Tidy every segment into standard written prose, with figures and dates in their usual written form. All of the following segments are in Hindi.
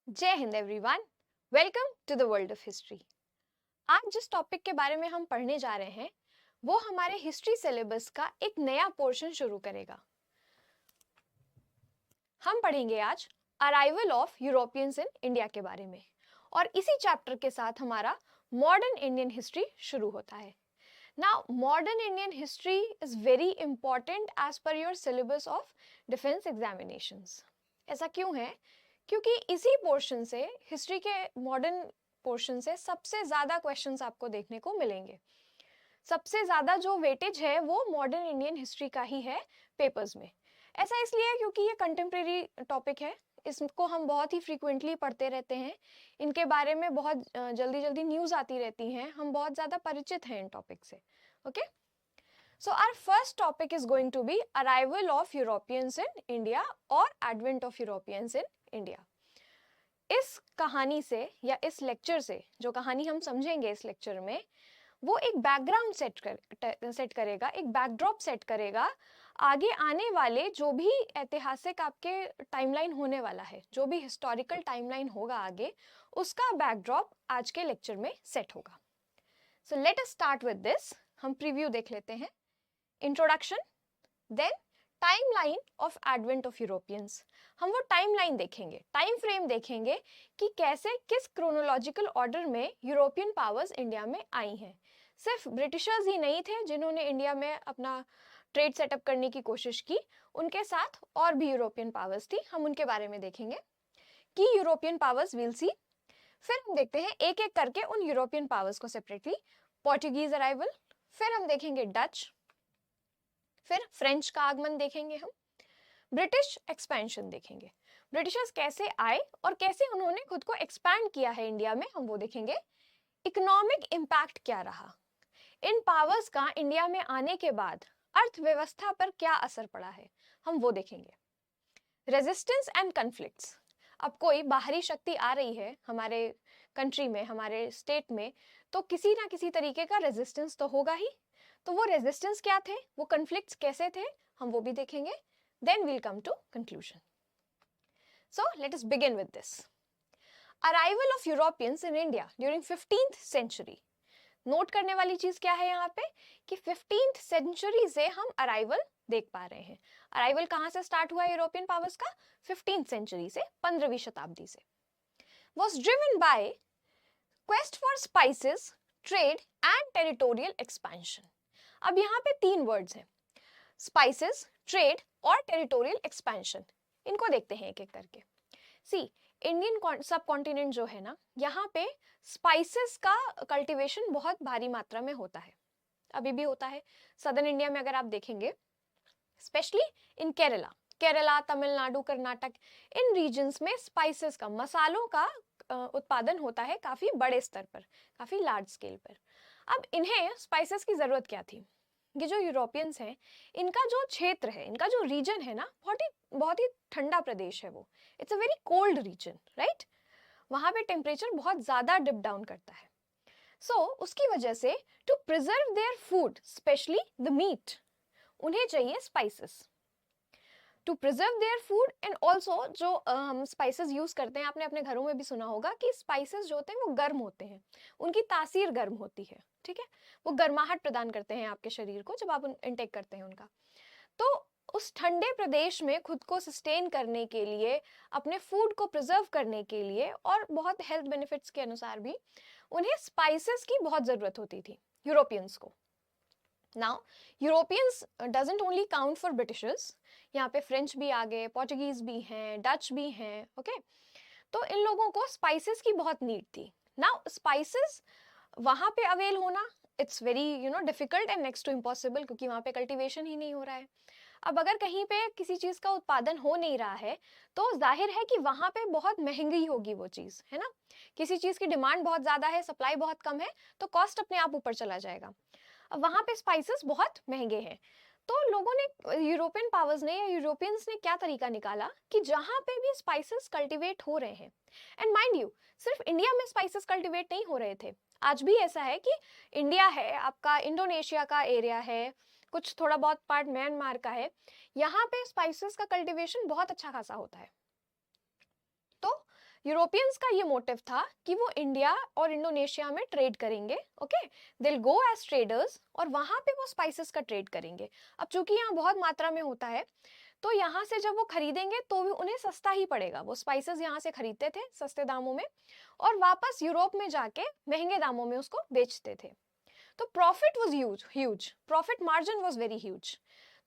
जय हिंद everyone. Welcome to the world of history. आज जिस टॉपिक के बारे में हम पढ़ने जा रहे हैं वो हमारे हिस्ट्री सिलेबस का एक नया पोर्शन शुरू करेगा। हम पढ़ेंगे आज arrival of Europeans in India के बारे में, और इसी चैप्टर के साथ हमारा मॉडर्न इंडियन हिस्ट्री शुरू होता है। Now modern Indian history is very important as per your syllabus of defence examinations. ऐसा क्यों है? क्योंकि इसी पोर्शन से, हिस्ट्री के मॉडर्न पोर्शन से सबसे ज़्यादा क्वेश्चंस आपको देखने को मिलेंगे। सबसे ज़्यादा जो वेटेज है वो मॉडर्न इंडियन हिस्ट्री का ही है पेपर्स में। ऐसा इसलिए है क्योंकि ये कंटेम्प्रेरी टॉपिक है, इसको हम बहुत ही फ्रीक्वेंटली पढ़ते रहते हैं, इनके बारे में बहुत जल्दी जल्दी न्यूज़ आती रहती हैं, हम बहुत ज़्यादा परिचित हैं इन टॉपिक से। Okay, so our first topic is going to be arrival of Europeans in India और advent of Europeans in India. इस कहानी से या इस लेक्चर से, जो कहानी हम समझेंगे इस लेक्चर में, वो एक बैकग्राउंड सेट करेगा, एक बैकड्रॉप सेट करेगा आगे आने वाले जो भी ऐतिहासिक आपके टाइमलाइन होने वाला है, जो भी हिस्टोरिकल टाइमलाइन होगा आगे, उसका बैकड्रॉप आज के लेक्चर में सेट होगा। So let us start with this. हम प्रीव्यू देख लेते हैं। Introduction, then timeline of advent of Europeans. हम वो टाइमलाइन देखेंगे, टाइम फ्रेम देखेंगे कि कैसे, किस क्रोनोलॉजिकल ऑर्डर में यूरोपियन पावर्स इंडिया में आई हैं। सिर्फ ब्रिटिशर्स ही नहीं थे जिन्होंने इंडिया में अपना ट्रेड सेटअप करने की कोशिश की, उनके साथ और भी यूरोपियन पावर्स थी। हम उनके बारे में देखेंगे कि यूरोपियन पावर्स विल सी। फिर हम देखते हैं एक एक करके उन यूरोपियन पावर्स को सेपरेटली। पोर्टुगीज अराइवल, फिर हम देखेंगे डच, फिर फ्रेंच का आगमन देखेंगे, हम ब्रिटिश एक्सपेंशन देखेंगे, ब्रिटिशर्स कैसे आए और कैसे उन्होंने खुद को एक्सपैंड किया है इंडिया में, हम वो देखेंगे। इकोनॉमिक इम्पैक्ट क्या रहा, इन पावर्स का इंडिया में आने के बाद अर्थव्यवस्था पर क्या असर पड़ा है, हम वो देखेंगे। रेजिस्टेंस एंड कन्फ्लिक्ट्स, अब कोई बाहरी शक्ति आ रही है हमारे कंट्री में, हमारे स्टेट में, तो किसी ना किसी तरीके का रेजिस्टेंस तो होगा ही। तो वो रेजिस्टेंस क्या थे, वो कन्फ्लिक्ट्स कैसे थे, हम वो भी देखेंगे। Then we'll come to conclusion. So let us begin with this. Arrival of Europeans in India during 15th century. Note करने वाली चीज क्या है यहाँ पे कि 15th सेंचुरी से हम अराइवल देख पा रहे हैं। अराइवल कहाँ से स्टार्ट हुआ यूरोपियन पावर्स का? 15th सेंचुरी से, 15वीं शताब्दी से। was driven by quest for spices, trade and territorial expansion। अब यहाँ पे तीन वर्ड्स हैं, स्पाइसेस, ट्रेड और टेरिटोरियल एक्सपेंशन। इनको देखते हैं एक एक करके। सी, इंडियन सब कॉन्टिनेंट जो है ना, यहाँ पे स्पाइसेस का कल्टीवेशन बहुत भारी मात्रा में होता है, अभी भी होता है। सदर्न इंडिया में अगर आप देखेंगे, स्पेशली इन केरला, केरला, तमिलनाडु, कर्नाटक, इन रीजन्स में स्पाइसेस का, मसालों का उत्पादन होता है काफी बड़े स्तर पर, काफी लार्ज स्केल पर। अब इन्हें स्पाइसेस की जरूरत क्या थी? ये जो यूरोपियंस हैं, इनका जो क्षेत्र है, इनका जो रीजन है ना, बहुत ही ठंडा प्रदेश है वो। It's a very cold region, right? वहां पे टेम्परेचर बहुत ज्यादा डिप डाउन करता है। सो उसकी वजह से to preserve their food, specially the meat, उन्हें चाहिए spices to preserve their food. And also जो हम स्पाइसेस यूज करते हैं, आपने अपने घरों में भी सुना होगा कि स्पाइसेस जो होते हैं वो गर्म होते हैं, उनकी तासीर गर्म होती है, ठीक है? वो गर्माहट प्रदान करते हैं आपके शरीर को जब आप इनटेक करते हैं उनका। तो उस ठंडे प्रदेश में खुद को सस्टेन करने के लिए, अपने फूड को प्रिजर्व करने के लिए, और बहुत हेल्थ बेनिफिट्स के अनुसार भी, उन्हें स्पाइसेस की बहुत ज़रूरत होती थी यूरोपियंस को। Now Europeans doesn't only count for Britishers, यहाँ पे फ्रेंच भी आ गए, पोर्टुगीज भी हैं, डच भी हैं, ओके? तो इन लोगों को स्पाइसेस की बहुत नीड थी। नाउ स्पाइसेस वहाँ पे अवेल होना, it's very difficult and next to impossible, क्योंकि वहाँ पे कल्टीवेशन ही नहीं हो रहा है। अब अगर कहीं पे किसी चीज़ का उत्पादन हो नहीं रहा है, तो जाहिर है कि वहाँ पे बहुत महंगी होगी वो चीज़, है ना? किसी चीज़ की डिमांड बहुत ज़्यादा है, सप्लाई बहुत कम है, तो कॉस्ट अपने आप ऊपर चला जाएगा। अब वहाँ पे स्पाइसेस बहुत महंगे हैं, तो लोगों ने, यूरोपियन पावर्स ने या यूरोपियंस ने क्या तरीका निकाला कि जहाँ पे भी स्पाइसेस कल्टीवेट हो रहे हैं, एंड माइंड यू, सिर्फ इंडिया में स्पाइसेस कल्टीवेट नहीं हो रहे थे, आज भी ऐसा है कि इंडिया है आपका, इंडोनेशिया का एरिया है, कुछ थोड़ा बहुत पार्ट म्यांमार का है, यहाँ पे स्पाइसेस का कल्टीवेशन बहुत अच्छा खासा होता है। तो यूरोपियंस का ये मोटिव था कि वो इंडिया और इंडोनेशिया में ट्रेड करेंगे, ओके, दिल गो एज ट्रेडर्स और वहाँ पे वो स्पाइसेस का ट्रेड करेंगे। अब चूंकि यहाँ बहुत मात्रा में होता है तो यहाँ से जब वो खरीदेंगे तो भी उन्हें सस्ता ही पड़ेगा, वो स्पाइसेस यहाँ से खरीदते थे सस्ते दामों में और वापस यूरोप में जाके महंगे दामों में उसको बेचते थे। तो profit was huge, profit margin was very huge.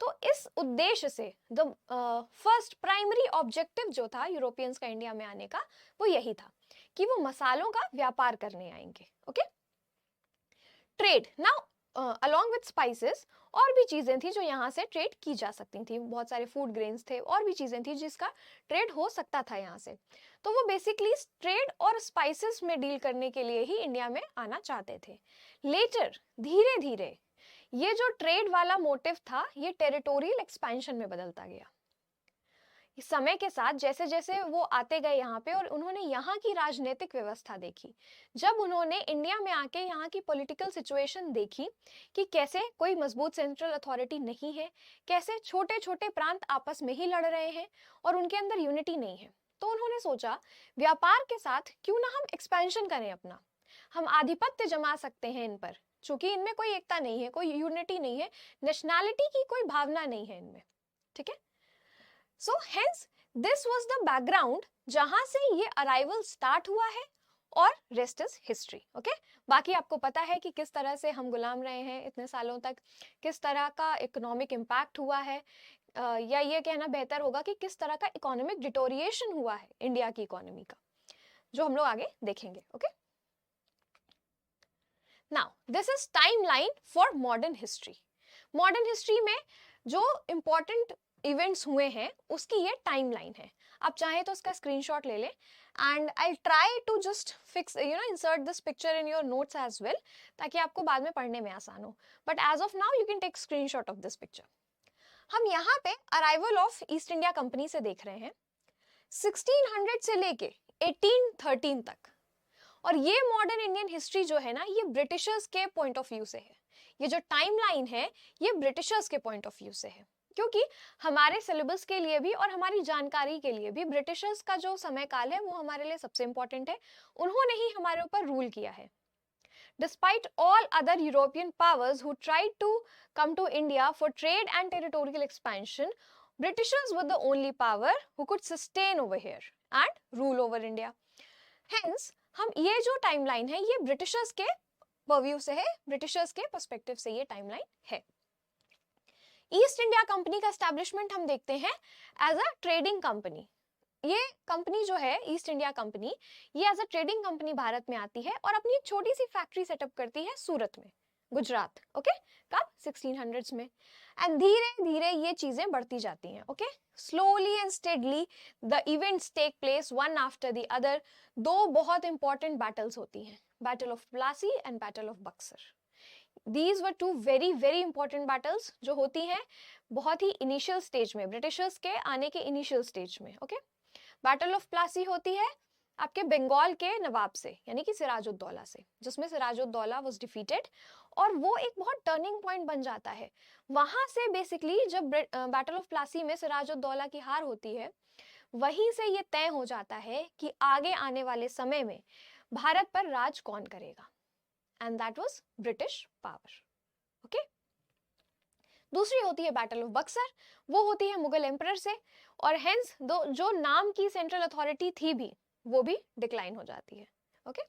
तो इस उद्देश्य से द फर्स्ट प्राइमरी ऑब्जेक्टिव जो था यूरोपियंस का इंडिया में आने का वो यही था कि वो मसालों का व्यापार करने आएंगे, okay. Trade now along with spices और भी चीजें थी जो यहाँ से ट्रेड की जा सकती थी, बहुत सारे फूड ग्रेन्स थे और भी चीजें थी जिसका ट्रेड हो सकता था यहाँ से। तो वो बेसिकली ट्रेड और स्पाइसेस में डील करने के लिए ही इंडिया में आना चाहते थे। लेटर धीरे धीरे ये जो ट्रेड वाला मोटिव था ये टेरिटोरियल एक्सपेंशन में बदलता गया। समय के साथ जैसे जैसे वो आते गए यहाँ पे और उन्होंने यहाँ की राजनीतिक व्यवस्था देखी, जब उन्होंने इंडिया में आके यहाँ की पॉलिटिकल सिचुएशन देखी कि कैसे कोई मजबूत सेंट्रल अथॉरिटी नहीं है, कैसे छोटे छोटे प्रांत आपस में ही लड़ रहे हैं और उनके अंदर यूनिटी नहीं है, तो उन्होंने सोचा व्यापार के साथ क्यों ना हम एक्सपेंशन करें अपना, हम आधिपत्य जमा सकते हैं इन पर, चूंकि इनमें कोई एकता नहीं है, कोई यूनिटी नहीं है, नेशनैलिटी की कोई भावना नहीं है इनमें, ठीक है। So hence this was the background जहां से ये अराइवल स्टार्ट हुआ है और रेस्ट इज हिस्ट्री, ओके। बाकी आपको पता है कि किस तरह से हम गुलाम रहे हैं इतने सालों तक, किस तरह का इकोनॉमिक इम्पैक्ट हुआ है, या ये कहना बेहतर होगा कि किस तरह का इकोनॉमिक डिटोरिएशन हुआ है इंडिया की इकोनॉमी का, जो हम लोग आगे देखेंगे, okay. Now this is timeline for modern history. Modern history में जो इंपॉर्टेंट इवेंट्स हुए हैं उसकी ये टाइमलाइन है। आप चाहें तो इसका स्क्रीनशॉट ले लें and I try to just fix insert this picture in your notes as well, ताकि आपको बाद में पढ़ने में आसान हो, but as of now you can take screenshot of this picture. हम यहाँ पे arrival of East India Company से देख रहे हैं 1600 से लेके 1813 तक, और ये मॉडर्न इंडियन हिस्ट्री जो है ना ये ब्रिटिशर्स के पॉइंट ऑफ व्यू से है, ये जो टाइमलाइन है ये ब्रिटिशर्स के पॉइंट ऑफ व्यू से है, क्योंकि हमारे सिलेबस के लिए भी और हमारी जानकारी के लिए भी ब्रिटिशर्स का जो समय काल है वो हमारे लिए सबसे इंपॉर्टेंट है, उन्होंने ही हमारे ऊपर रूल किया है। Despite all other European powers who tried to come to India for trade and territorial expansion, Britishers were the only power who could sustain over here and rule over India. Hence, हम ये जो टाइमलाइन है ये ब्रिटिशर्स के पर्व्यू से है, ब्रिटिशर्स के पर्सपेक्टिव से ये टाइमलाइन है। ईस्ट इंडिया कंपनी का एस्टैब्लिशमेंट हम देखते हैं एज अ ट्रेडिंग कंपनी। ये कंपनी जो है ईस्ट इंडिया कंपनी, ये as a trading company Bharat में आती है और अपनी एक छोटी सी फैक्ट्री सेटअप करती है सूरत में, गुजरात, ओके। कब? 1600s में। एंड धीरे धीरे ये चीजें बढ़ती जाती हैं, okay. Slowly and steadily the events take place one after the other. दो बहुत इंपॉर्टेंट बैटल्स होती हैं, battle of Plassey and battle of Buxar. These were two very very important battles जो होती हैं बहुत ही इनिशियल स्टेज में, ब्रिटिशर्स के आने के इनिशियल स्टेज में, ओके। बैटल ऑफ प्लासी होती है आपके बंगाल के नवाब से, यानी कि सिराजुद्दौला से, जिसमें सिराजुद्दौला वाज डिफीटेड, और वो एक बहुत टर्निंग पॉइंट बन जाता है। वहां से बेसिकली जब बैटल ऑफ प्लासी में सिराजुद्दौला की हार होती है, वहीं से ये तय हो जाता है कि आगे आने वाले समय में भारत पर राज कौन करेगा, and that was British power, okay? दूसरी होती है बैटल ऑफ बक्सर, वो होती है मुगल एम्परर से, और हेंस जो नाम की सेंट्रल अथॉरिटी थी भी वो भी डिक्लाइन हो जाती है, okay.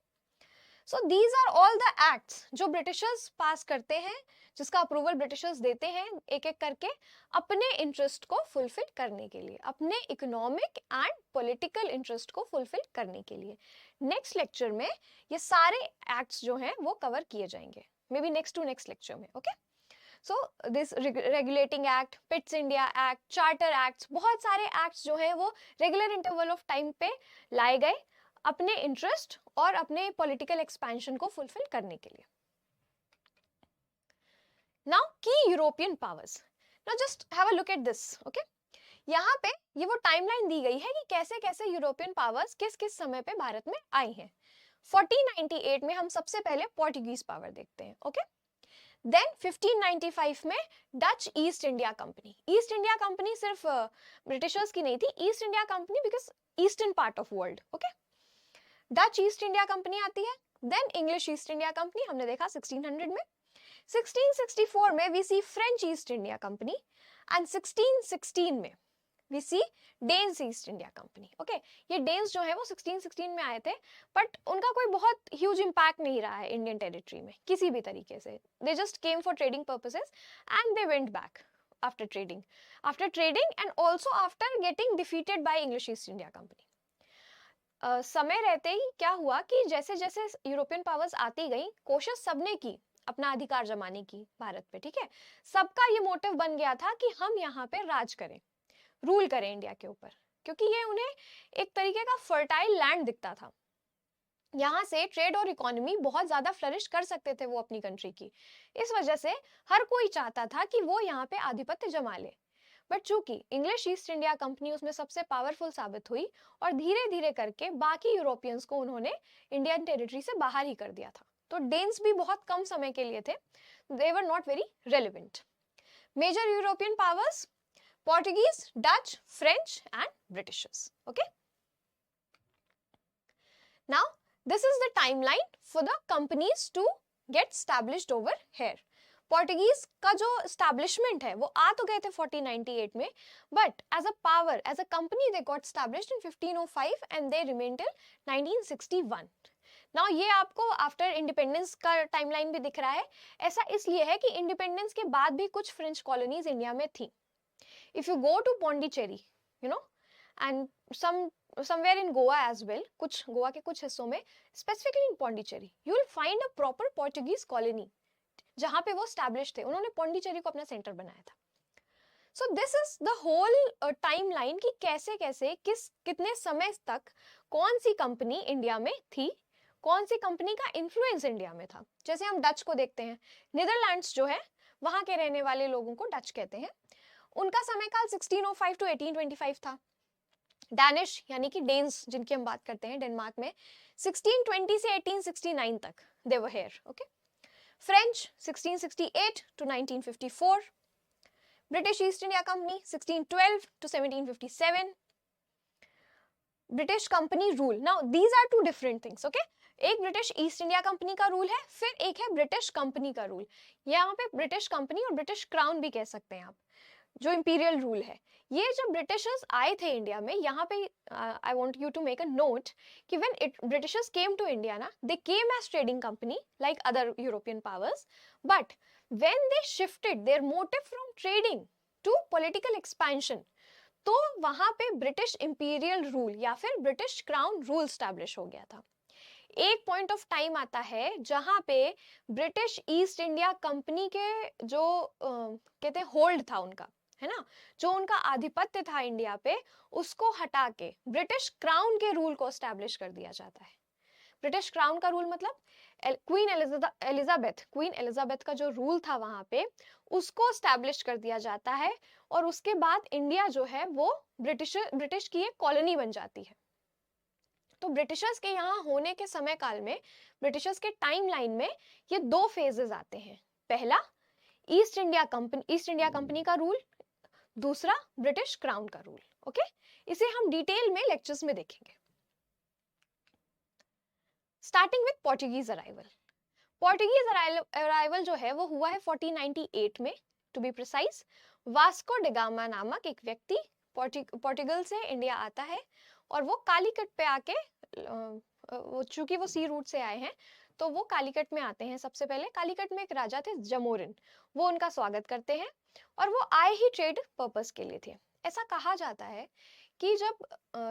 So these are all the acts जो ब्रिटिशर्स पास करते हैं, जिसका अप्रूवल ब्रिटिशर्स देते हैं एक एक करके अपने इंटरेस्ट को फुलफिल करने के लिए, अपने इकोनॉमिक एंड पॉलिटिकल इंटरेस्ट को फुलफिल करने के लिए। नेक्स्ट लेक्चर में ये सारे एक्ट्स जो हैं वो कवर किए जाएंगे, may be next to next lecture में, okay. So this regulating act, Pitt's India act, charter acts, बहुत सारे एक्ट्स जो हैं वो रेगुलर इंटरवल ऑफ टाइम पे लाए गए अपने इंटरेस्ट और अपने पॉलिटिकल एक्सपेंशन को फुलफिल करने के लिए। नाउ की European powers, now just have a look at this, okay. यहाँ पे ये वो टाइमलाइन दी गई है कि कैसे कैसे यूरोपियन पावर्स किस किस समय पे भारत में आई हैं। 1498 में हम सबसे पहले पोर्टुगीज पावर देखते हैं, ओके। देन 1595 में Dutch East India Company. East India Company सिर्फ ब्रिटिशर्स की नहीं थी, East India Company because eastern part of world, okay. Dutch East India Company आती है, then English East India Company हमने देखा 1600 में। 1664 में we see French East India Company and 1616 में we see Danes East India Company. Okay, ये डेन्स जो है वो 1616 में आए थे, बट उनका कोई बहुत ह्यूज इम्पैक्ट नहीं रहा है इंडियन टेरिटरी में किसी भी तरीके से। They just came for trading purposes and they went back after trading and also after getting defeated by English East India company. समय रहते ही क्या हुआ कि जैसे जैसे यूरोपियन पावर्स आती गई, कोशिश सबने की अपना अधिकार जमाने की भारत पे, ठीक है। सबका ये मोटिव बन गया था कि हम यहाँ पे राज करें, रूल करें इंडिया के ऊपर, क्योंकि ये उन्हें एक तरीके का फर्टाइल लैंड दिखता था। यहाँ से ट्रेड और इकोनॉमी बहुत ज्यादा फ्लरिश कर सकते थे वो अपनी कंट्री की। इस वजह से हर कोई चाहता था कि वो यहाँ पे आधिपत्य जमा ले। बट चूंकि इंग्लिश ईस्ट इंडिया कंपनी उसमें सबसे पावरफुल साबित हुई और धीरे धीरे करके बाकी यूरोपियंस को उन्होंने इंडियन टेरिटरी से बाहर ही कर दिया था। तो डेन्स भी बहुत कम समय के लिए थे, they were not very relevant. Major European powers Portuguese, Dutch, French and Britishers. Okay. Now this is the timeline for the companies to get established over here. Portuguese का जो establishment है वो आ तो गए थे 1498 में, but as a power, as a company they got established in 1505 and they remained till 1961. Now ये आपको आफ्टर इंडिपेंडेंस का टाइमलाइन भी दिख रहा है। ऐसा इसलिए है कि इंडिपेंडेंस के बाद भी कुछ फ्रेंच कॉलोनीज इंडिया में थी। If you go to Pondicherry, you know, and somewhere in Goa as well, कुछ गोवा के कुछ हिस्सों में, specifically in Pondicherry, you will find a proper Portuguese colony, जहाँ पे वो established थे। उन्होंने पौंडीचेरी को अपना सेंटर बनाया था। So this is the whole timeline कि कैसे कैसे कितने समय तक कौन सी कंपनी इंडिया में थी, कौन सी कंपनी का इन्फ्लुएंस इंडिया में था। जैसे हम डच को देखते हैं, नीदरलैंड्स जो है वहां के रहने वाले लोगों को डच कहते हैं। उनका समय काल 1605 टू 1825 था। डैनिश यानी कि डेन्स जिनकी हम बात करते हैं डेनमार्क में 1620 से 1869 तक they were here. Okay, French 1668 to 1954, British East India company 1612 to 1757, British company rule. Now these are two different things. Okay, एक ब्रिटिश ईस्ट इंडिया कंपनी का रूल है, फिर एक है ब्रिटिश कंपनी का रूल। यहाँ पे ब्रिटिश कंपनी और ब्रिटिश क्राउन भी कह सकते हैं आप, जो इंपीरियल रूल है। ये जब ब्रिटिशर्स आए थे इंडिया में, यहाँ पे I want you to make a note कि when Britishers came to India ना, they came as trading company like other European powers, but when they shifted their motive from trading to political expansion, तो वहां पे ब्रिटिश इंपीरियल रूल या फिर ब्रिटिश क्राउन रूल स्टैब्लिश हो गया था। एक पॉइंट ऑफ टाइम आता है जहां पे ब्रिटिश ईस्ट इंडिया कंपनी के जो कहते हैं होल्ड था उनका, है ना, जो उनका आधिपत्य था इंडिया पे, उसको हटा के ब्रिटिश क्राउन के रूल को एस्टैब्लिश कर दिया जाता है। ब्रिटिश क्राउन का रूल मतलब क्वीन एलिजाबेथ का जो रूल था वहां पे, उसको एस्टैब्लिश कर दिया जाता है और उसके बाद इंडिया जो है वो ब्रिटिश की एक कॉलोनी बन जाती है। तो ब्रिटिशर्स के यहाँ होने के समय काल में, ब्रिटिशर्स के टाइमलाइन में ये दो फेजेस आते हैं। पहला ईस्ट इंडिया कंपनी का रूल, दूसरा ब्रिटिश क्राउन का रूल। ओके, इसे हम डिटेल में लेक्चर्स में देखेंगे। Starting with Portuguese arrival. Portuguese arrival जो है वो हुआ है 1498 में, to be precise. Vasco da Gama नामक एक व्यक्ति पोर्टुगल से इंडिया आता है और वो कालीकट पे आके, चूंकि वो सी रूट से आए हैं तो वो कालीकट में आते हैं। सबसे पहले कालीकट में एक राजा थे जमोरिन, वो उनका स्वागत करते हैं और वो आए ही ट्रेड पर्पस के लिए थे। ऐसा कहा जाता है कि जब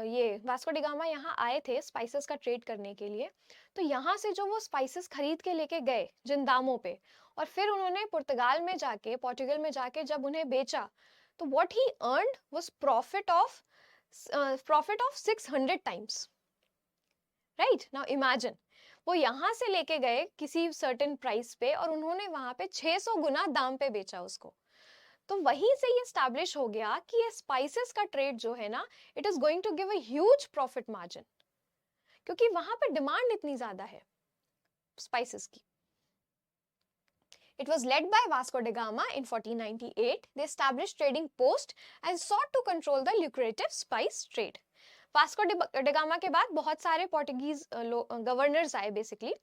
ये वास्को डी गामा यहाँ आए थे स्पाइसेस का ट्रेड करने के लिए, तो यहाँ से जो वो स्पाइसेस खरीद के लेके गए जिन दामों पे, और फिर उन्होंने पोर्टुगल में जाके जब उन्हें बेचा, तो what he earned was profit of 600 times. Right, now imagine, वो यहाँ से लेके गए किसी सर्टेन प्राइस पे और उन्होंने वहां पे 600 गुना दाम पे बेचा उसको। तो वहीं से ये एस्टैब्लिश हो गया कि ये स्पाइसेस का ट्रेड जो है ना, it is going to give a huge profit margin, क्योंकि वहां पे डिमांड इतनी ज्यादा है स्पाइसेस की। It was led by Vasco da Gama in 1498. They established trading post and sought to control the lucrative spice trade. Vasco da Gama के बाद बहुत सारे पोर्टुगीज गवर्नर्स आए बेसिकली।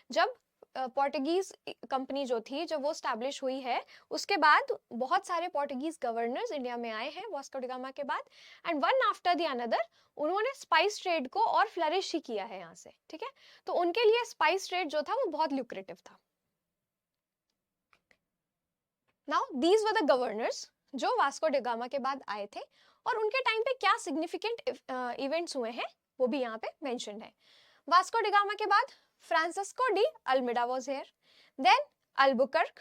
जब पोर्टुगीज कंपनी जो थी जब वो स्टैब्लिश हुई है उसके बाद बहुत सारे पोर्टुगीज गवर्नर्स इंडिया में आए हैं वास्को डिगामा के बाद, and one after the another उन्होंने स्पाइस ट्रेड को और फ्लरिश ही किया है यहाँ से, ठीक है। तो उनके लिए स्पाइस ट्रेड जो था वो बहुत ल्यूक्रेटिव था। Now these were the governors जो वास्को डिगामा के बाद आए थे, और उनके टाइम पे क्या सिग्निफिकेंट इवेंट्स हुए हैं वो भी यहाँ पे मेंशन है। वास्को डिगामा के बाद Francisco de Almeida was here, then Albuquerque,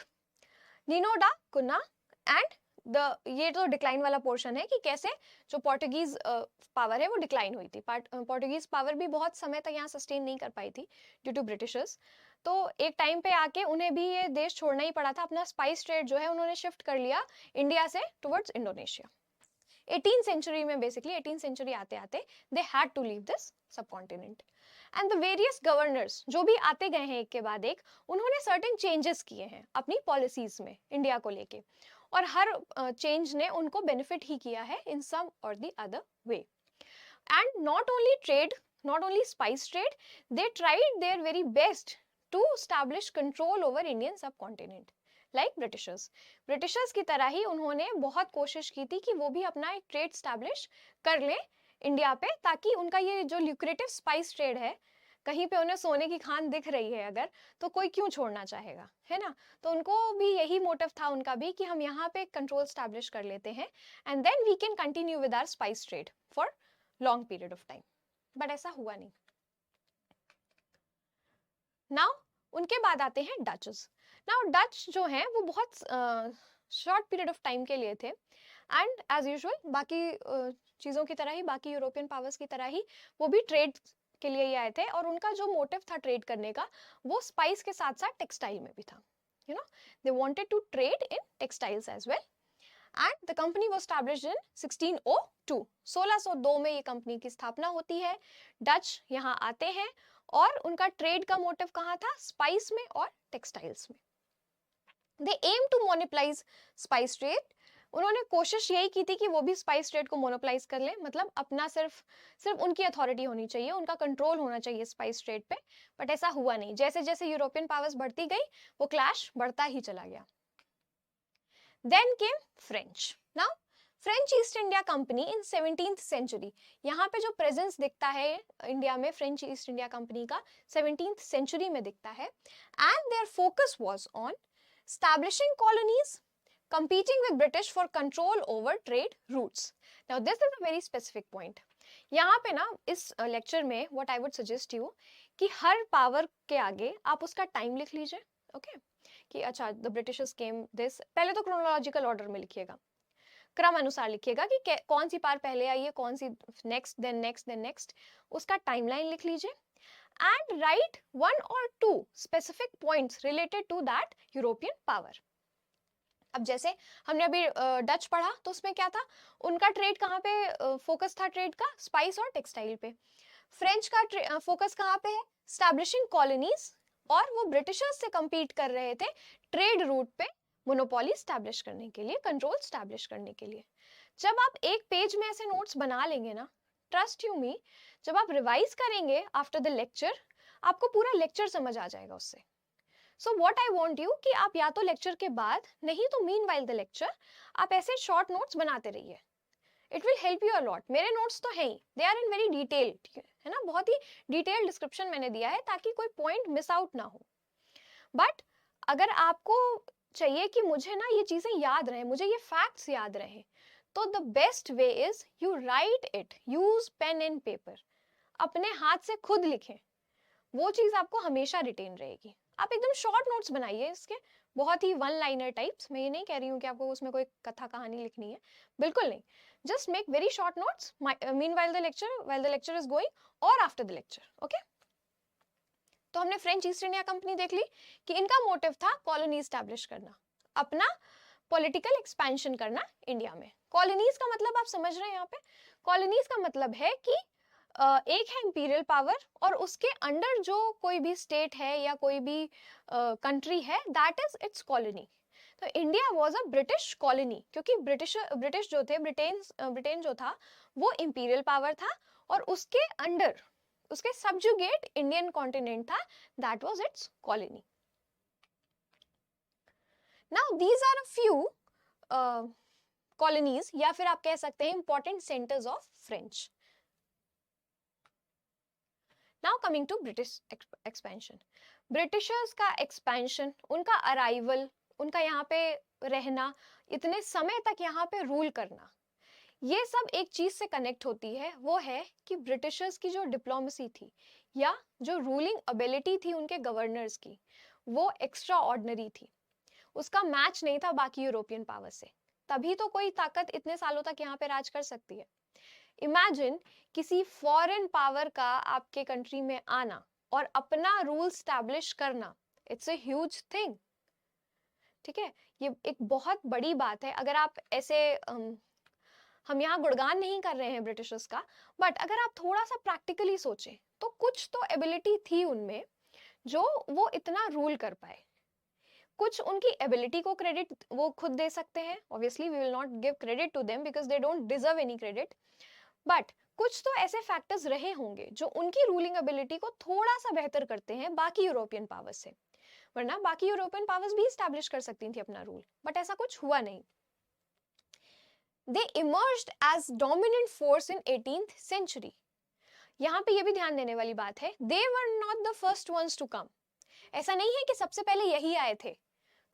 Nuno da Cunha, and ये तो डिक्लाइन वाला पोर्शन है कि कैसे जो पोर्टुगीज पावर है वो डिक्लाइन हुई थी। पोर्टुगीज पावर भी बहुत समय तक यहाँ सस्टेन नहीं कर पाई थी ड्यू टू ब्रिटिशर्स। तो एक टाइम पे आके उन्हें भी ये देश छोड़ना ही पड़ा था, अपना स्पाइस ट्रेड जो है उन्होंने शिफ्ट कर लिया इंडिया से टुवर्ड्स इंडोनेशिया। 18th सेंचुरी में बेसिकली 18th सेंचुरी आते आते they had to leave this subcontinent, and the various governors जो भी आते गए हैं एक के बाद एक, उन्होंने सर्टेन चेंजेस किए हैं अपनी पॉलिसीज में इंडिया को लेके, और हर चेंज ने उनको बेनिफिट ही किया है इन सम और the other way. And not only trade, not only spice trade, they tried their very best to establish control over Indian subcontinent like Britishers की तरह ही उन्होंने बहुत कोशिश की थी कि वो भी अपना एक ट्रेड स्टैब्लिश कर ले इंडिया पे, ताकि उनका ये जो ल्यूक्रेटिव स्पाइस ट्रेड है, कहीं पे उन्हें सोने की खान दिख रही है अगर, तो कोई क्यों छोड़ना चाहेगा, है ना। तो उनको भी यही मोटिव था उनका भी कि हम यहाँ पे कंट्रोल स्टैब्लिश कर लेते हैं and then we can continue with our spice trade for long period of time, but ऐसा हुआ नहीं। नाउ उनके बाद आते हैं डचेस। नाउ डच जो हैं वो बहुत शॉर्ट पीरियड ऑफ टाइम के लिए थे, एंड एज यूजुअल बाकी चीज़ों की तरह ही, बाकी यूरोपियन पावर्स की तरह ही वो भी ट्रेड के लिए ही आए थे, और उनका जो मोटिव था ट्रेड करने का वो स्पाइस के साथ साथ टेक्सटाइल में भी था। You know they wanted to trade in textiles as well, and the company was established in 1602। 1602 में ये कंपनी की स्थापना होती है। डच यहाँ आते हैं और उनका ट्रेड का मोटिव कहाँ था? स्पाइस में और टेक्सटाइल्स में। They aim to monopolise spice trade. उन्होंने कोशिश यही की थी कि वो भी स्पाइस ट्रेड को मोनोपलाइज कर ले, मतलब अपना सिर्फ उनकी अथॉरिटी होनी चाहिए, उनका कंट्रोल होना चाहिए स्पाइस ट्रेड पे, बट ऐसा हुआ नहीं। जैसे जैसे यूरोपियन पावर्स बढ़ती गई वो क्लैश बढ़ता ही चला गया। Then came French. Now French East India Company in 17th century, यहाँ पे जो प्रेजेंस दिखता है इंडिया में फ्रेंच ईस्ट इंडिया कंपनी का 17th सेंचुरी में दिखता है, and their focus was on establishing colonies, competing with British for control over trade routes. Now this is a very specific point. यहाँ पे ना इस लेक्चर में what I would suggest you कि हर पावर के आगे आप उसका टाइम लिख लीजिए, ओके कि अच्छा द ब्रिटिशर्स केम दिस, पहले तो क्रोनोलॉजिकल ऑर्डर में लिखिएगा, क्रम अनुसार लिखिएगा कि कौन सी पावर पहले आई है, कौन सी next then next then next, उसका टाइमलाइन लिख लीजिए, and write 1 or 2 specific points related to that European power. अब जैसे हमने अभी डच पढ़ा तो उसमें क्या था, उनका ट्रेड कहाँ पे फोकस था, ट्रेड का स्पाइस और टेक्सटाइल पे। फ्रेंच का फोकस कहाँ पे है, स्टैब्लिशिंग कॉलोनीज, और वो ब्रिटिशर्स से compete कर रहे थे ट्रेड रूट पे मोनोपोली स्टैब्लिश करने के लिए, कंट्रोल स्टैब्लिश करने के लिए। जब आप एक पेज में ऐसे नोट्स बना लेंगे ना, ट्रस्ट यू मी, जब आप रिवाइज करेंगे आफ्टर द लेक्चर आपको पूरा लेक्चर समझ आ जाएगा उससे। So what I want you कि आप या तो लेक्चर के बाद, नहीं तो मीनवाइल द लेक्चर आप ऐसे शॉर्ट नोट्स बनाते रहिए, it will help you a lot. मेरे नोट्स तो हैं ही, they are in very detail, है ना, बहुत ही डिटेल डिस्क्रिप्शन मैंने दिया है ताकि कोई पॉइंट मिस आउट ना हो। बट अगर आपको चाहिए कि मुझे ना ये चीजें याद रहे, मुझे ये फैक्ट्स याद रहे, तो the best way is you write it, use pen and paper, अपने हाथ से खुद लिखें, वो चीज आपको हमेशा रिटेन रहेगी। आप एकदम शॉर्ट नोट्स बनाइए इसके, बहुत ही वन लाइनर टाइप्स। मैं ये नहीं कह रही हूँ कि आपको उसमें कोई कथा कहानी लिखनी है, बिल्कुल नहीं, just make very short notes meanwhile the lecture, while the lecture is going और आफ्टर द लेक्चर, ओके। तो हमने फ्रेंच ईस्ट इंडिया कंपनी देख ली कि इनका मोटिव था कॉलोनी स्टैब्लिश करना, अपना पॉलिटिकल एक्सपेंशन करना इंडिया में। कॉलोनीज का मतलब आप समझ रहे हैं, यहाँ पे कॉलोनीज का मतलब है कि एक है इंपीरियल पावर और उसके अंडर जो कोई भी स्टेट है या कोई भी कंट्री है, दैट इज इट्स कॉलोनी। तो India was a British colony, क्योंकि ब्रिटिश जो थे, ब्रिटेन जो था वो इंपीरियल पावर था और उसके अंडर, उसके सबजुगेट इंडियन कॉन्टिनेंट था, that was its colony. Now these are a few colonies, या फिर आप कह सकते हैं important centres of French. Now coming to British expansion. Britishers का एक्सपेंशन, उनका अराइवल, उनका यहाँ पे रहना, इतने समय तक यहाँ पे रूल करना, ये सब एक चीज से कनेक्ट होती है, वो है कि ब्रिटिशर्स की जो डिप्लोमेसी थी या जो रूलिंग एबिलिटी थी उनके गवर्नर्स की, वो एक्स्ट्रा ऑर्डिनरी थी. उसका मैच नहीं था बाकी यूरोपियन पावर से. तभी तो कोई ताकत इतने सालों तक यहाँ पे राज कर सकती है. इमेजिन किसी फॉरेन पावर का आपके कंट्री में आना और अपना रूल स्टैब्लिश करना. It's a huge thing. ठीक है, ये एक बहुत बड़ी बात है. अगर आप ऐसे हम यहाँ गुणगान नहीं कर रहे हैं ब्रिटिशर्स का, बट अगर आप थोड़ा सा प्रैक्टिकली सोचें तो कुछ तो एबिलिटी थी उनमें जो वो इतना रूल कर पाए. कुछ उनकी एबिलिटी को क्रेडिट वो खुद दे सकते हैं. Obviously we will not give credit to them because they don't deserve any credit. But कुछ तो ऐसे फैक्टर्स रहे होंगे जो उनकी रूलिंग एबिलिटी को थोड़ा सा बेहतर करते हैं बाकी यूरोपियन पावर्स से. वरना बाकी यूरोपियन पावर्स भी स्टैब्लिश कर सकती थी अपना रूल, बट ऐसा कुछ हुआ नहीं. They emerged as dominant force in 18th century. यहाँ पे ये भी ध्यान देने वाली बात है, they were not the first ones to come. ऐसा नहीं है कि सबसे पहले यही आए थे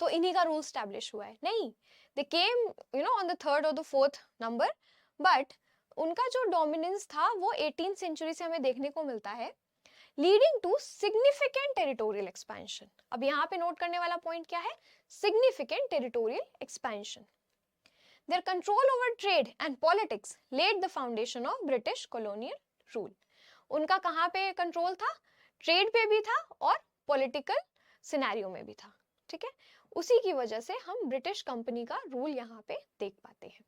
तो इन्हीं का रूल स्टैब्लिश हुआ है. नहीं, they came on the third or the fourth number, but उनका जो डोमिनेंस था वो 18th सेंचुरी से हमें देखने को मिलता है, leading to significant territorial expansion. अब यहाँ पे नोट करने वाला पॉइंट क्या है? Significant territorial expansion. Their control over trade and politics laid the foundation of British colonial rule. उनका कहाँ पे कंट्रोल था? ट्रेड पे भी था और पॉलिटिकल सिनेरियो में भी था. ठीक है, उसी की वजह से हम ब्रिटिश कंपनी का रूल यहाँ पे देख पाते हैं.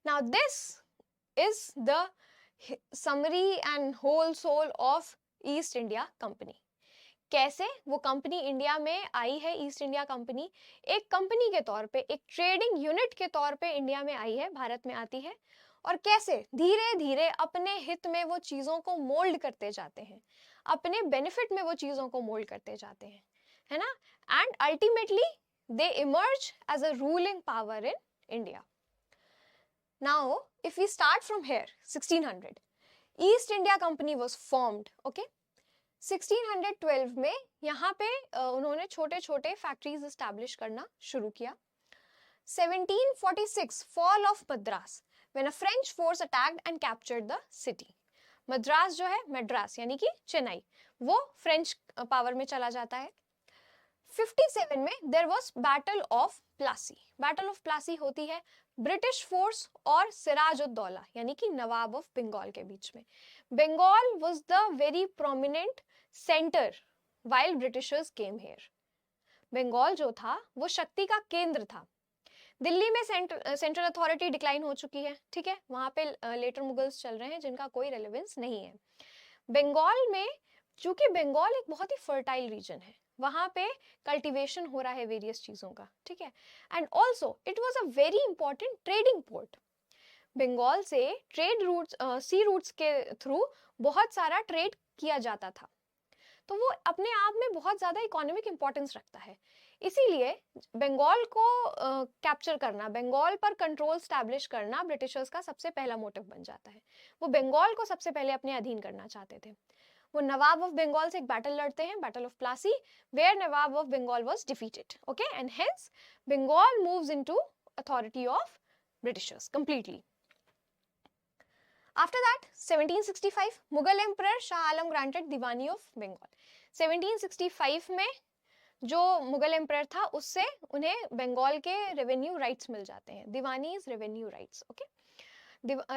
Now this is the summary and whole soul of East India Company. कैसे वो कंपनी इंडिया में आई है. ईस्ट इंडिया कंपनी एक कंपनी के तौर पे, एक ट्रेडिंग यूनिट के तौर पे इंडिया में आई है, भारत में आती है, और कैसे धीरे धीरे अपने हित में वो चीजों को मोल्ड करते जाते हैं, अपने बेनिफिट में वो चीजों को मोल्ड करते जाते हैं, है ना. And ultimately they emerge as a ruling power in India. Now if we start from here, 1600 East India Company was formed. Okay, 1612 में यहाँ पे उन्होंने छोटे छोटे फैक्ट्रीज एस्टैब्लिश करना शुरू किया. 1746 fall of Madras when a French force attacked and captured the city. Madras जो है, मद्रास यानी कि चेन्नई, वो फ्रेंच पावर में चला जाता है. 57 में there was battle of Plassey. Battle of Plassey होती है ब्रिटिश फोर्स और सिराज-उद-दौला यानी कि नवाब ऑफ बंगाल के बीच में. Bengal was the very prominent centre while Britishers came here. Bengal जो था वो शक्ति का केंद्र था. दिल्ली में सेंट्रल अथॉरिटी डिक्लाइन हो चुकी है. ठीक है, वहां पे लेटर मुगल्स चल रहे हैं जिनका कोई रेलेवेंस नहीं है. बंगाल में चूंकि बंगाल एक बहुत ही फर्टाइल रीजन है, वहां पे कल्टीवेशन हो रहा है वेरियस चीजों का. ठीक है, and also it was a very important trading port. Bengal से ट्रेड रूट्स, सी रूट्स के थ्रू बहुत सारा ट्रेड किया जाता था, तो वो अपने आप में बहुत ज़्यादा इकोनॉमिक इंपॉर्टेंस रखता है. इसीलिए बंगाल को कैप्चर करना, बंगाल पर कंट्रोल स्टैब्लिश करना ब्रिटिशर्स का सबसे पहला मोटिव बन जाता है. वो बंगाल को सबसे पहले अपने अधीन करना चाहते थे. वो नवाब ऑफ बंगाल से एक बैटल लड़ते हैं, battle of Plassey, where nawab of Bengal was defeated. Okay, and hence Bengal moves into authority of Britishers completely. After that, 1765, Mughal Emperor Shah Alam granted Diwani of Bengal. 1765 में जो मुगल एम्परर था उससे उन्हें बंगाल के रेवेन्यू राइट्स मिल जाते हैं. दीवानीज revenue rights. Okay,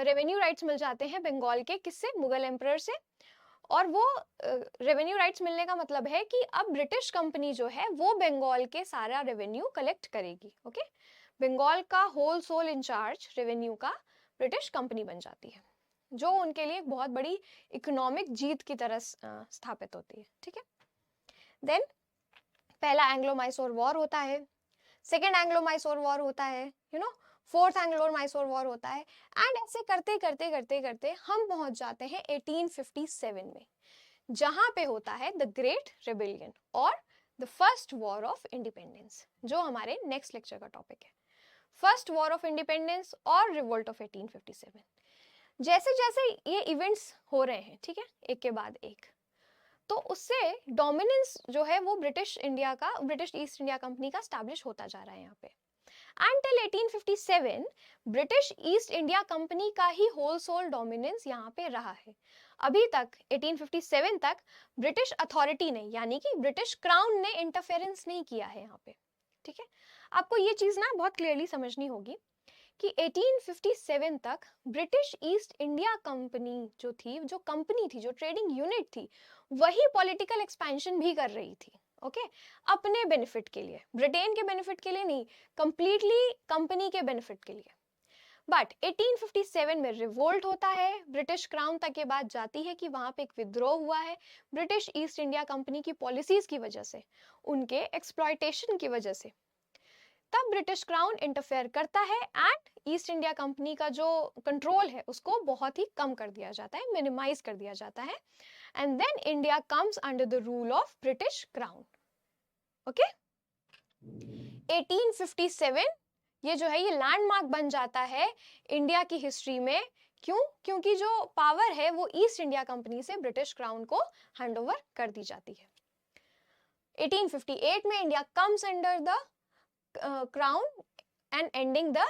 revenue rights मिल जाते हैं बंगाल के, किससे? मुगल एम्परर से. और वो रेवेन्यू राइट्स मिलने का मतलब है कि अब ब्रिटिश कंपनी जो है वो बंगाल के सारा रेवेन्यू कलेक्ट करेगी. ओके, बंगाल का होल सोल इंचार्ज रेवेन्यू का ब्रिटिश कंपनी बन जाती है, जो उनके लिए बहुत बड़ी इकोनॉमिक जीत की तरह स्थापित होती है. ठीक है, देन पहला एंग्लो मैसूर वॉर होता है, सेकेंड एंग्लो मैसूर वॉर होता है. फोर्थ एंग्लो मैसूर वॉर होता है, एंड ऐसे करते करते करते करते हम पहुंच जाते हैं 1857 में, जहां पे होता है द ग्रेट रिबेलियन और the first war of independence, जो हमारे नेक्स्ट लेक्चर का टॉपिक है, फर्स्ट वॉर ऑफ इंडिपेंडेंस और रिवोल्ट ऑफ 1857। जैसे जैसे ये इवेंट्स हो रहे हैं, ठीक है, एक के बाद एक, तो उससे डोमिनेंस जो है वो ब्रिटिश ईस्ट इंडिया कंपनी का स्टैब्लिश होता जा रहा है यहाँ पे। Until 1857 British East India company का ही होलसेल डोमिनेंस यहाँ पे रहा है। अभी तक 1857 तक ब्रिटिश अथॉरिटी ने, यानी कि ब्रिटिश क्राउन ने इंटरफेरेंस नहीं किया है यहाँ पे, ठीक है। आपको ये चीज ना बहुत क्लियरली समझनी होगी कि 1857 तक ब्रिटिश ईस्ट इंडिया कंपनी जो थी, जो ट्रेडिंग यूनिट थी, वही पॉलिटिकल एक्सपेंशन भी कर रही थी, ओके, अपने बेनिफिट के लिए, ब्रिटेन के बेनिफिट के लिए नहीं, कंप्लीटली कंपनी के बेनिफिट के लिए। बट 1857 में रिवोल्ट होता है, ब्रिटिश क्राउन तक ये बात जाती है कि वहां पे एक विद्रोह हुआ है ब्रिटिश ईस्ट इंडिया कंपनी की पॉलिसीज की वजह से, उनके एक्सप्लॉयटेशन की वजह से। तब ब्रिटिश क्राउन इंटरफेयर करता है एंड ईस्ट इंडिया कंपनी का जो कंट्रोल है उसको बहुत ही कम कर दिया जाता है, मिनिमाइज कर दिया जाता है, and then India comes under the rule of British crown, okay. 1857 ये जो है ये लैंडमार्क बन जाता है इंडिया की हिस्ट्री में। क्यों? क्योंकि जो पावर है वो ईस्ट इंडिया कंपनी से ब्रिटिश क्राउन को हैंडओवर कर दी जाती है। 1858 में India comes under the crown and ending the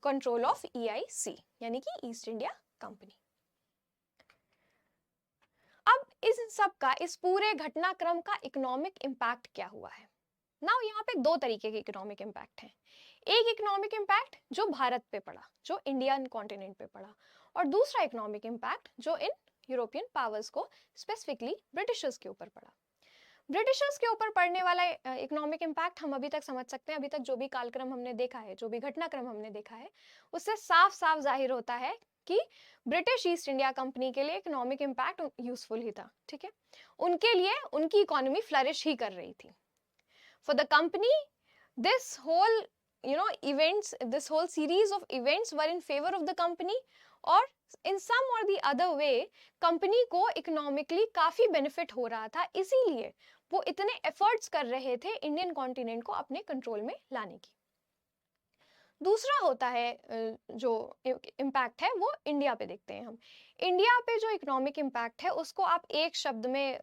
control of EIC, यानी कि ईस्ट इंडिया कंपनी। अब इस सब का, इस पूरे घटनाक्रम का इकोनॉमिक इंपैक्ट क्या हुआ है? नाउ यहाँ पे दो तरीके के इकोनॉमिक इंपैक्ट हैं। एक इकोनॉमिक इंपैक्ट जो भारत पे पड़ा, जो इंडियन कॉन्टिनेंट पे पड़ा, और दूसरा इकोनॉमिक इंपैक्ट जो इन यूरोपियन पावर्स को, स्पेसिफिकली ब्रिटिशर्स के ऊपर पड़ा। ब्रिटिशर्स के ऊपर पड़ने वाला इकोनॉमिक इंपैक्ट हम अभी तक समझ सकते हैं। अभी तक जो भी कालक्रम हमने देखा है, जो भी घटनाक्रम हमने देखा है, उससे साफ साफ जाहिर होता है कि ब्रिटिश ईस्ट इंडिया कंपनी के लिए इकोनॉमिक इंपैक्ट यूजफुल ही था, ठीक है। उनके लिए उनकी इकोनॉमी फ्लरिश ही कर रही थी। For the company this whole this whole series of events were in favor of the company, और in some or the other way company को इकोनॉमिकली काफी बेनिफिट हो रहा था, इसीलिए वो इतने एफर्ट्स कर रहे थे इंडियन कॉन्टिनेंट को अपने कंट्रोल में लाने की। दूसरा होता है जो इम्पैक्ट है वो इंडिया पे देखते हैं हम। इंडिया पे जो इकोनॉमिक इम्पैक्ट है उसको आप एक शब्द में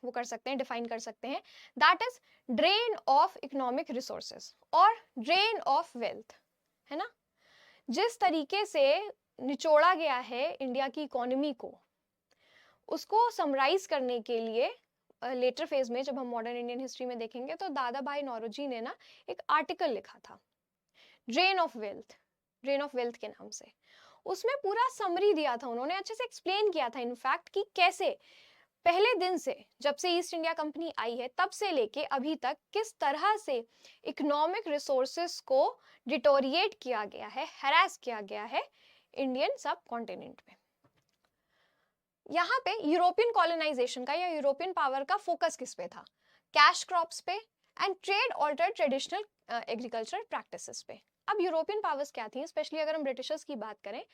वो कर सकते हैं, डिफाइन कर सकते हैं, that is drain of economic resources और ड्रेन ऑफ वेल्थ, है ना। जिस तरीके से निचोड़ा गया है इंडिया की इकोनॉमी को, उसको समराइज करने के लिए लेटर फेज में जब हम मॉडर्न इंडियन हिस्ट्री में देखेंगे तो दादा भाई नौरोजी ने ना एक आर्टिकल लिखा था ड्रेन ऑफ वेल्थ के नाम से। उसमें पूरा समरी दिया था उन्होंने, अच्छे से एक्सप्लेन किया था इनफैक्ट कि कैसे पहले दिन से, जब से ईस्ट इंडिया कंपनी आई है तब से लेके अभी तक किस तरह से इकोनॉमिक रिसोर्सेस को डिटोरिएट किया गया है, हैरेस किया गया है इंडियन सब कॉन्टिनेंट में। यहाँ पे यूरोपियन कॉलोनाइजेशन का या यूरोपियन पावर का फोकस किस पे था? कैश क्रॉप्स पे and trade alter traditional agriculture practices पे। अब यूरोपियन पावर्स क्या थी, स्पेशली अगर हम ब्रिटिशर्स की बात करें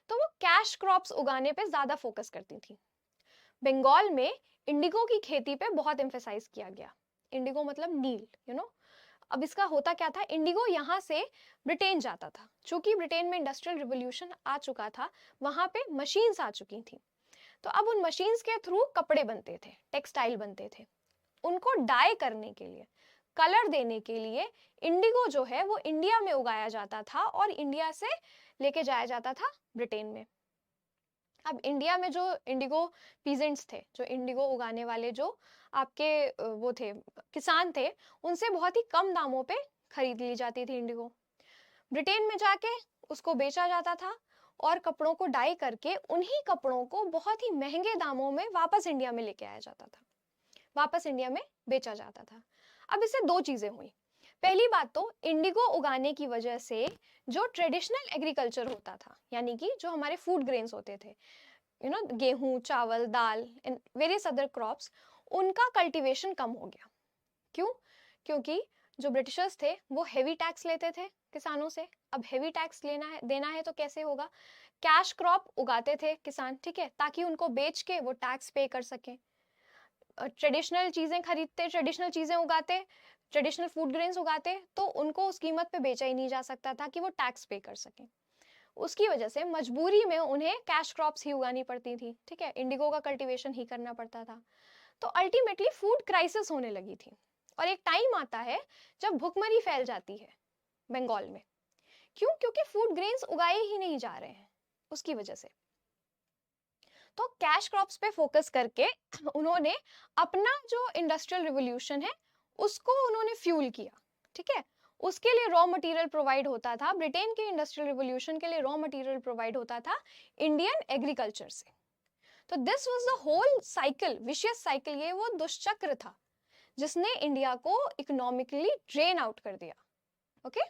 तो वो कैश क्रॉप्स उगाने पे ज्यादा फोकस करती थी। बंगाल में इंडिगो की खेती पे बहुत एम्फेसाइज किया गया। इंडिगो मतलब नील, अब इसका होता क्या था, इंडिगो यहाँ से ब्रिटेन जाता था। चूंकि ब्रिटेन में इंडस्ट्रियल रिवोल्यूशन आ चुका था, वहां पे मशीन्स आ चुकी थी, तो अब उन मशीन्स के थ्रू कपड़े बनते थे, टेक्सटाइल बनते थे। उनको डाई करने के लिए, कलर देने के लिए इंडिगो जो है वो इंडिया में उगाया जाता था और इंडिया से लेके जाया जाता था ब्रिटेन में। अब इंडिया में जो इंडिगो पीजेंट्स थे, जो इंडिगो उगाने वाले जो आपके वो थे किसान थे, उनसे बहुत ही कम दामों पे खरीद ली जाती थी इंडिगो। ब्रिटेन में जाके उसको बेचा जाता था और कपड़ों को डाई करके उन्हीं कपड़ों को बहुत ही महंगे दामों में वापस इंडिया में लेके आया जाता था, वापस इंडिया में बेचा जाता था। अब इससे दो चीजें हुई। पहली बात तो इंडिगो उगाने की वजह से जो ट्रेडिशनल एग्रीकल्चर होता था, यानी कि जो हमारे फूड ग्रेन्स होते थे, गेहूं, चावल, दाल एंड वेरियस अदर क्रॉप्स, उनका कल्टीवेशन कम हो गया। क्यों? क्योंकि जो ब्रिटिशर्स थे वो हेवी टैक्स लेते थे किसानों से, अब हेवी टैक्स देना है तो कैसे होगा? कैश क्रॉप उगाते थे किसान, ठीक है, ताकि उनको बेच के वो टैक्स पे कर सकें। ट्रेडिशनल चीजें खरीदते, ट्रेडिशनल चीजें उगाते, ट्रेडिशनल फूड ग्रेन्स उगाते, तो उनको उस कीमत पे बेचा ही नहीं जा सकता था कि वो टैक्स पे कर सकें। उसकी वजह से मजबूरी में उन्हें कैश क्रॉप्स ही उगानी पड़ती थी, ठीक है, इंडिगो का कल्टीवेशन ही करना पड़ता था। तो अल्टीमेटली फूड क्राइसिस होने लगी थी, और एक टाइम आता है जब भुखमरी फैल जाती है बंगाल में। क्यों? क्योंकि फूड ग्रेन्स उगाए ही नहीं जा रहे हैं, उसकी वजह से। तो कैश क्रॉप्स पे फोकस करके उन्होंने अपना जो इंडस्ट्रियल रिवोल्यूशन है उसको उन्होंने फ्यूल किया, ठीक है। उसके लिए रॉ मटेरियल प्रोवाइड होता था, ब्रिटेन के इंडस्ट्रियल रिवोल्यूशन के लिए रॉ मटेरियल प्रोवाइड होता था इंडियन एग्रीकल्चर से। तो this was the whole cycle, vicious cycle, ये वो दुष्चक्र था जिसने इंडिया को इकोनॉमिकली ड्रेन आउट कर दिया। ओके,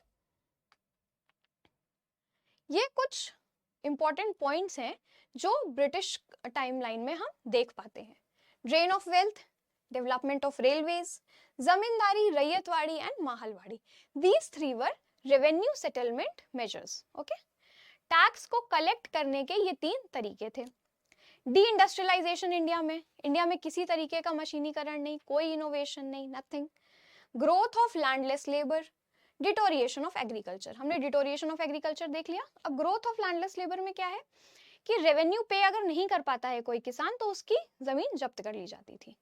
ये कुछ इंपॉर्टेंट पॉइंट्स हैं जो ब्रिटिश टाइमलाइन में हम देख पाते हैं। Drain of wealth, development of railways, zamindari, ryotwari and mahalwari, these three were revenue settlement measures. Okay, tax को कलेक्ट करने के ये 3 तरीके थे। डी इंडस्ट्रियलाइजेशन इंडिया में किसी तरीके का मशीनीकरण नहीं, कोई इनोवेशन नहीं, nothing. Growth of landless labour, deterioration of agriculture, हमने डिटोरिएशन ऑफ एग्रीकल्चर देख लिया। अब ग्रोथ ऑफ लैंडलेस लेबर में क्या है कि रेवेन्यू पे अगर नहीं कर पाता है कोई किसान तो उसकी जमीन जब्त कर ली जाती थी।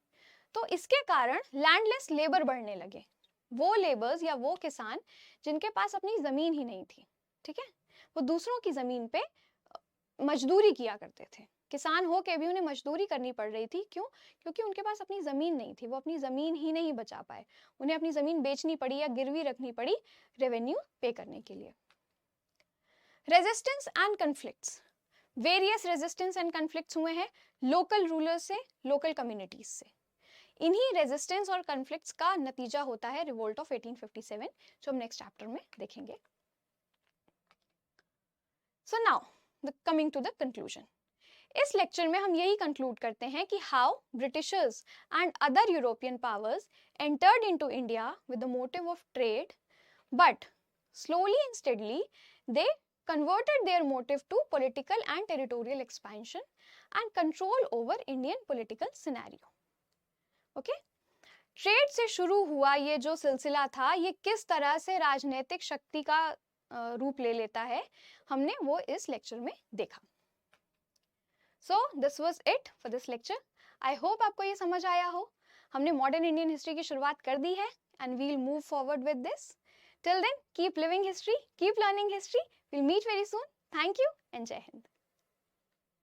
तो इसके कारण लैंडलेस लेबर बढ़ने लगे, वो लेबर्स या वो किसान जिनके पास अपनी जमीन ही नहीं थी, ठीक है, वो दूसरों की जमीन पे मजदूरी किया करते थे। किसान हो के भी उन्हें मजदूरी करनी पड़ रही थी, क्यों? क्योंकि उनके पास अपनी जमीन नहीं थी, वो अपनी जमीन ही नहीं बचा पाए, उन्हें अपनी जमीन बेचनी पड़ी या गिरवी रखनी पड़ी रेवेन्यू पे करने के लिए। Resistance and conflicts, various resistance and conflicts हुए हैं लोकल रूलर्स से, लोकल कम्युनिटीज से। इन्हीं रेजिस्टेंस और कन्फ्लिक्ट्स का नतीजा होता है रिवोल्ट ऑफ 1857, जो हम नेक्स्ट चैप्टर में देखेंगे। So now coming to the conclusion, इस लेक्चर में हम यही कंक्लूड करते हैं कि how Britishers and other European powers entered into India with the motive of trade, but slowly and steadily they converted their motive to political and territorial expansion and control over Indian political scenario. Okay? Trade से शुरू हुआ ये जो सिलसिला था, ये किस तरह से राजनीतिक शक्ति का रूप ले लेता है, हमने वो इस लेक्चर में देखा। So this was it for this lecture. I hope आपको ये समझ आया हो। हमने मॉडर्न इंडियन हिस्ट्री की शुरुआत कर दी है and we'll move forward with this. Till then, keep living history, keep learning history. We'll meet very soon. Thank you and Jai Hind.